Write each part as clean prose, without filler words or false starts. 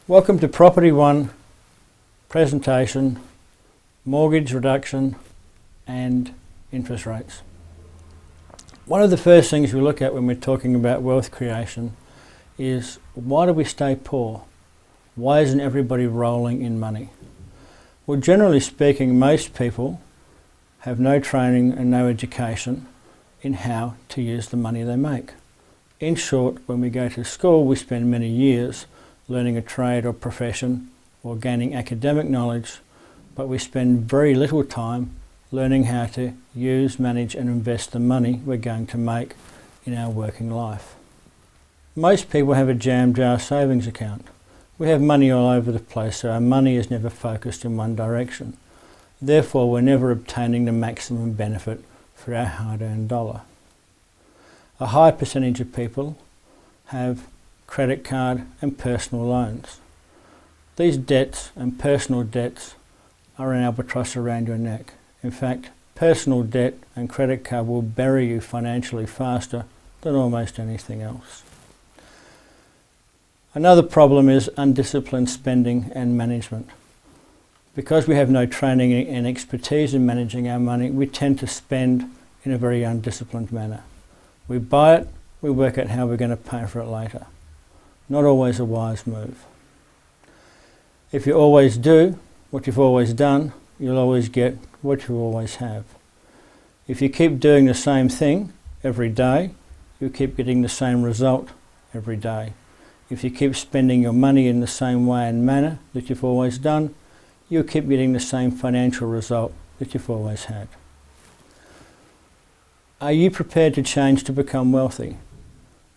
Welcome to Property One presentation, mortgage reduction and interest rates. One of the first things we look at when we're talking about wealth creation is, why do we stay poor? Why isn't everybody rolling in money? Well, generally speaking, most people have no training and no education in how to use the money they make. In short, when we go to school, we spend many years learning a trade or profession or gaining academic knowledge, but we spend very little time learning how to use, manage and invest the money we're going to make in our working life. Most people have a jam jar savings account. We have money all over the place, so our money is never focused in one direction. Therefore, we're never obtaining the maximum benefit for our hard-earned dollar. A high percentage of people have credit card and personal loans. These debts and personal debts are an albatross around your neck. In fact, personal debt and credit card will bury you financially faster than almost anything else. Another problem is undisciplined spending and management. Because we have no training and expertise in managing our money, we tend to spend in a very undisciplined manner. We buy it, we work out how we're going to pay for it later. Not always a wise move. If you always do what you've always done, you'll always get what you always have. If you keep doing the same thing every day, you keep getting the same result every day. If you keep spending your money in the same way and manner that you've always done, you'll keep getting the same financial result that you've always had. Are you prepared to change to become wealthy?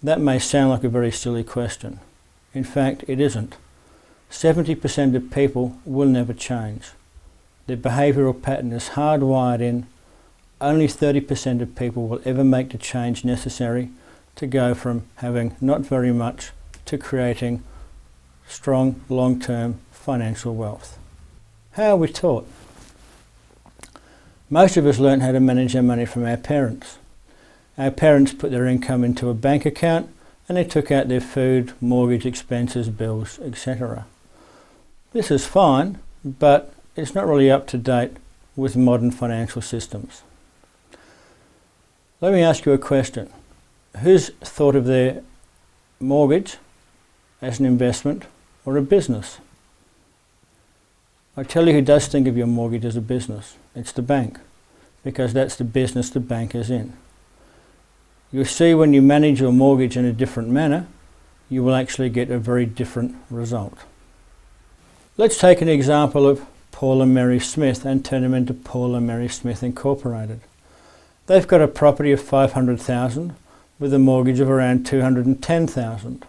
That may sound like a very silly question. In fact, it isn't. 70% of people will never change. Their behavioural pattern is hardwired in. Only 30% of people will ever make the change necessary to go from having not very much to creating strong, long-term financial wealth. How are we taught? Most of us learn how to manage our money from our parents. Our parents put their income into a bank account and they took out their food, mortgage expenses, bills, etc. This is fine, but it's not really up to date with modern financial systems. Let me ask you a question. Who's thought of their mortgage as an investment or a business? I tell you who does think of your mortgage as a business. It's the bank, because that's the business the bank is in. You'll see when you manage your mortgage in a different manner, you will actually get a very different result. Let's take an example of Paul and Mary Smith and turn them into Paul and Mary Smith Incorporated. They've got a property of $500,000 with a mortgage of around $210,000.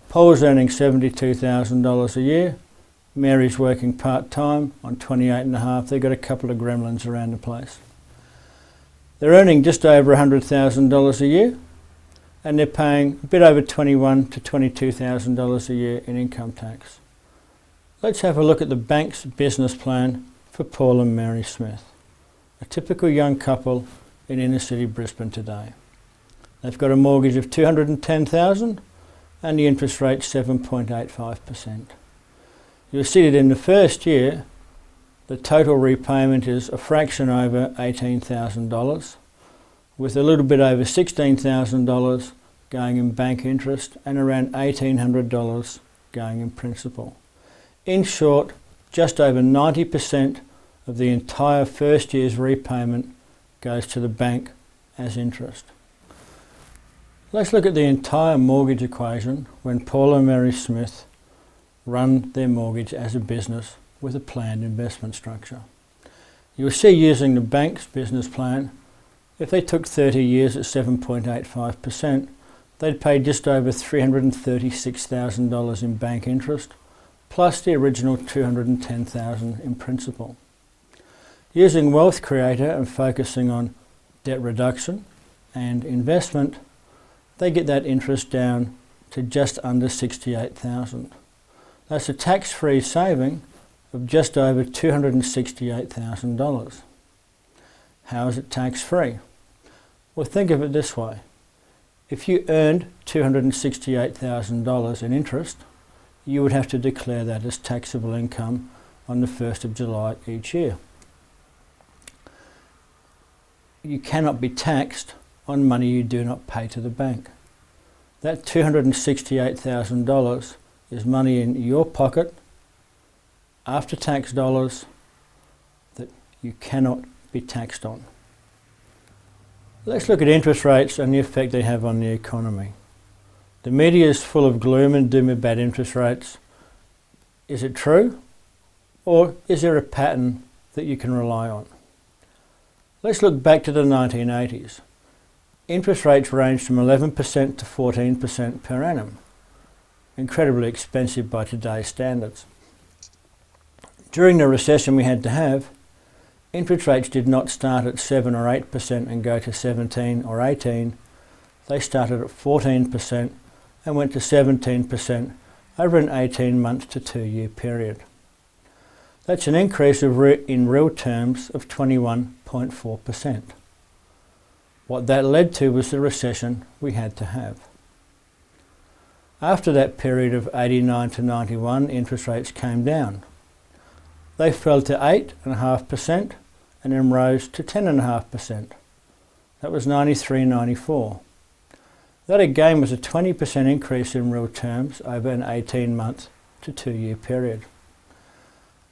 Paul's earning $72,000 a year. Mary's working part-time on $28,500. They've got a couple of gremlins around the place. They're earning just over $100,000 a year and they're paying a bit over $21,000 to $22,000 a year in income tax. Let's have a look at the bank's business plan for Paul and Mary Smith, a typical young couple in inner city Brisbane today. They've got a mortgage of $210,000 and the interest rate 7.85%. You'll see that in the first year, the total repayment is a fraction over $18,000, with a little bit over $16,000 going in bank interest and around $1,800 going in principal. In short, just over 90% of the entire first year's repayment goes to the bank as interest. Let's look at the entire mortgage equation when Paul and Mary Smith run their mortgage as a business with a planned investment structure. You'll see, using the bank's business plan, if they took 30 years at 7.85%, they'd pay just over $336,000 in bank interest, plus the original $210,000 in principal. Using Wealth Creator and focusing on debt reduction and investment, they get that interest down to just under $68,000. That's a tax-free saving of just over $268,000. How is it tax-free? Well, think of it this way. If you earned $268,000 in interest, you would have to declare that as taxable income on the 1st of July each year. You cannot be taxed on money you do not pay to the bank. That $268,000 is money in your pocket, after tax dollars, that you cannot be taxed on. Let's look at interest rates and the effect they have on the economy. The media is full of gloom and doom about interest rates. Is it true? Or is there a pattern that you can rely on? Let's look back to the 1980s. Interest rates ranged from 11% to 14% per annum. Incredibly expensive by today's standards. During the recession we had to have, interest rates did not start at 7 or 8% and go to 17 or 18. They started at 14% and went to 17% over an 18-month to 2-year period. That's an increase in real terms of 21.4%. What that led to was the recession we had to have. After that period of 89 to 91, interest rates came down. They fell to 8.5% and then rose to 10.5%. That was 93-94. That again was a 20% increase in real terms over an 18-month to 2-year period.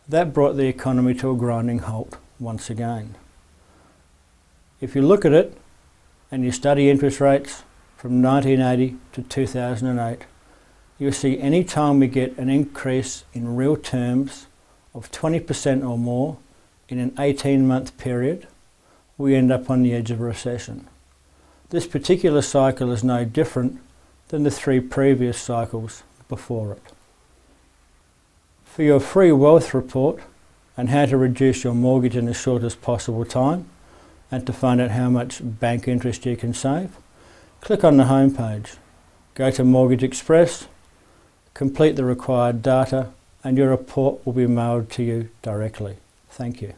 That brought the economy to a grinding halt once again. If you look at it and you study interest rates from 1980 to 2008, you'll see any time we get an increase in real terms of 20% or more in an 18-month period, we end up on the edge of a recession. This particular cycle is no different than the 3 previous cycles before it. For your free wealth report and how to reduce your mortgage in the shortest possible time, and to find out how much bank interest you can save, click on the home page. Go to Mortgage Express, complete the required data, and your report will be mailed to you directly. Thank you.